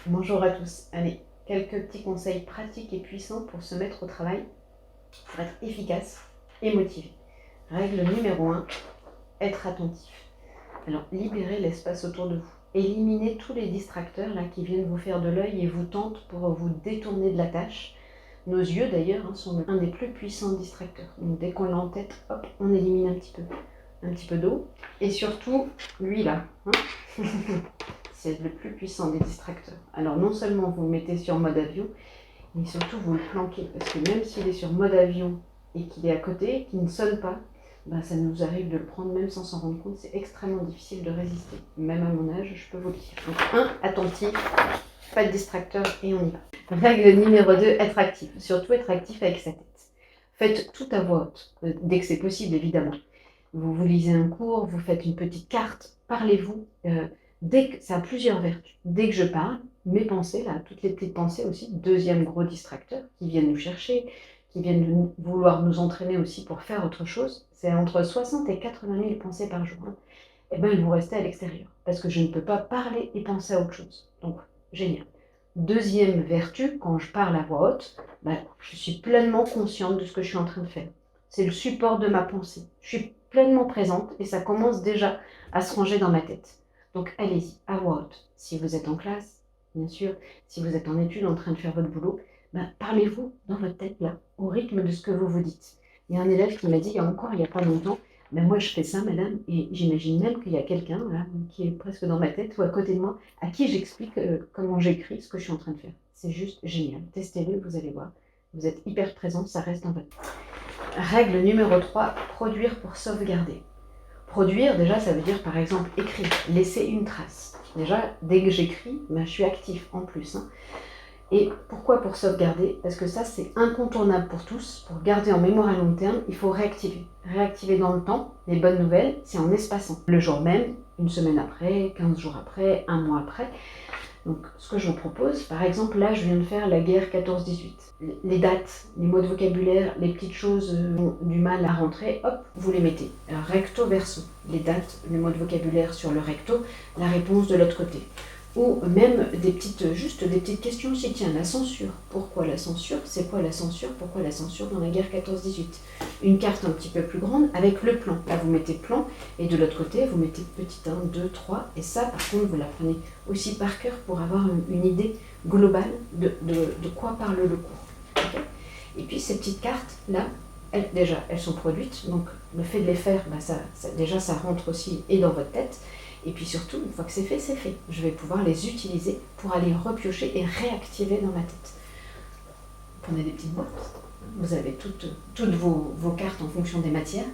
Bonjour à tous. Allez, quelques petits conseils pratiques et puissants pour se mettre au travail, pour être efficace et motivé. Règle numéro 1, être attentif. Alors, libérez l'espace autour de vous. Éliminez tous les distracteurs là, qui viennent vous faire de l'œil et vous tentent pour vous détourner de la tâche. Nos yeux d'ailleurs sont un des plus puissants distracteurs. Donc dès qu'on l'a en tête, hop, on élimine un petit peu d'eau. Et surtout, lui là, c'est le plus puissant des distracteurs. Alors non seulement vous le mettez sur mode avion, mais surtout vous le planquez. Parce que même s'il est sur mode avion et qu'il est à côté, qu'il ne sonne pas, ça nous arrive de le prendre même sans s'en rendre compte. C'est extrêmement difficile de résister. Même à mon âge, je peux vous le dire. Donc 1, attentif, pas de distracteur et on y va. Règle numéro 2, être actif. Surtout être actif avec sa tête. Faites tout à voix haute, dès que c'est possible évidemment. Vous lisez un cours, vous faites une petite carte, parlez-vous. Ça a plusieurs vertus. Dès que je parle, mes pensées, là, toutes les petites pensées aussi, deuxième gros distracteur, qui viennent nous chercher, qui viennent vouloir nous entraîner aussi pour faire autre chose, c'est entre 60 et 80 000 pensées par jour. Et bien, ils vont rester à l'extérieur, parce que je ne peux pas parler et penser à autre chose. Donc, génial. Deuxième vertu, quand je parle à voix haute, je suis pleinement consciente de ce que je suis en train de faire. C'est le support de ma pensée. Je suis pleinement présente et ça commence déjà à se ranger dans ma tête. Donc allez-y, à voix haute. Si vous êtes en classe, bien sûr, si vous êtes en études en train de faire votre boulot, parlez-vous dans votre tête là, au rythme de ce que vous vous dites. Il y a un élève qui m'a dit il n'y a pas longtemps, moi je fais ça madame, et j'imagine même qu'il y a quelqu'un là, qui est presque dans ma tête ou à côté de moi, à qui j'explique comment j'écris ce que je suis en train de faire. C'est juste génial. Testez-le, vous allez voir. Vous êtes hyper présent, ça reste dans votre tête. Règle numéro 3, produire pour sauvegarder. Produire, déjà, ça veut dire par exemple écrire, laisser une trace. Déjà, dès que j'écris, je suis actif en plus. Et pourquoi pour sauvegarder? Parce que ça, c'est incontournable pour tous. Pour garder en mémoire à long terme, il faut réactiver. Réactiver dans le temps, les bonnes nouvelles, c'est en espaçant. Le jour même, une semaine après, 15 jours après, un mois après. Donc, ce que je vous propose, par exemple, là, je viens de faire la guerre 14-18. Les dates, les mots de vocabulaire, les petites choses ont du mal à rentrer, hop, vous les mettez. Alors, recto verso. Les dates, les mots de vocabulaire sur le recto, la réponse de l'autre côté. Ou même juste des petites questions aussi. Tiens, la censure. Pourquoi la censure? C'est quoi la censure? Pourquoi la censure dans la guerre 14-18? Une carte un petit peu plus grande avec le plan. Là, vous mettez plan et de l'autre côté, vous mettez petit 1, 2, 3. Et ça, par contre, vous l'apprenez aussi par cœur pour avoir une idée globale de quoi parle le cours. Okay. Et puis, ces petites cartes-là, elles sont produites. Donc, le fait de les faire, ça rentre aussi et dans votre tête. Et puis surtout, une fois que c'est fait, c'est fait. Je vais pouvoir les utiliser pour aller repiocher et réactiver dans ma tête. Prenez des petites boîtes. Vous avez toutes vos cartes en fonction des matières.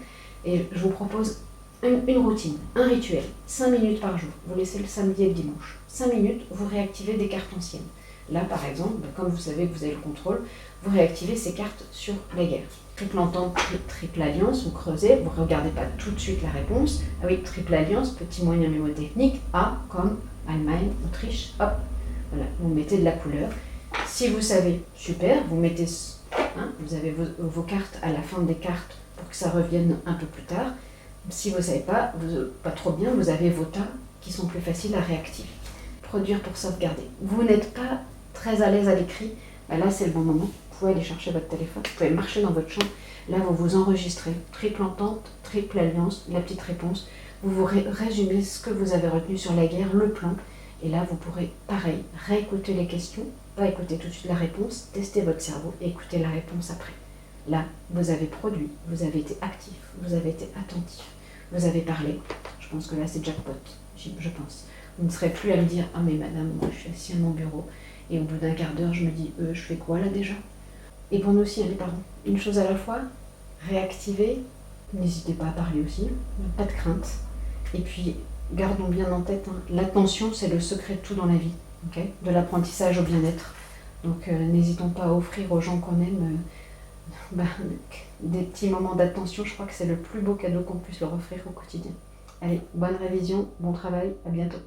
Et je vous propose une routine, un rituel, 5 minutes par jour. Vous laissez le samedi et le dimanche. 5 minutes, vous réactivez des cartes anciennes. Là, par exemple, comme vous savez que vous avez le contrôle, vous réactivez ces cartes sur la guerre. Triple entente, triple alliance, vous creusez, vous ne regardez pas tout de suite la réponse. Ah oui, triple alliance, petit moyen mémotechnique, A comme Allemagne, Autriche, hop, voilà, vous mettez de la couleur. Si vous savez, super, vous mettez, vous avez vos cartes à la fin des cartes pour que ça revienne un peu plus tard. Si vous ne savez pas trop bien, vous avez vos tas qui sont plus faciles à réactiver. Produire pour sauvegarder. Vous n'êtes pas très à l'aise à l'écrit, là c'est le bon moment. Vous pouvez aller chercher votre téléphone, vous pouvez marcher dans votre chambre. Là, vous vous enregistrez. Triple entente, triple alliance, la petite réponse. Vous résumez ce que vous avez retenu sur la guerre, le plan. Et là, vous pourrez, pareil, réécouter les questions, pas écouter tout de suite la réponse, tester votre cerveau et écouter la réponse après. Là, vous avez produit, vous avez été actif, vous avez été attentif, vous avez parlé. Je pense que là, c'est jackpot, je pense. Vous ne serez plus à me dire « Ah mais madame, moi je suis assis à mon bureau. » Et au bout d'un quart d'heure, je me dis « Je fais quoi là déjà ?» Et pour nous aussi, les parents, une chose à la fois, réactiver, n'hésitez pas à parler aussi, pas de crainte. Et puis, gardons bien en tête, l'attention, c'est le secret de tout dans la vie, okay, de l'apprentissage au bien-être. Donc, n'hésitons pas à offrir aux gens qu'on aime des petits moments d'attention. Je crois que c'est le plus beau cadeau qu'on puisse leur offrir au quotidien. Allez, bonne révision, bon travail, à bientôt.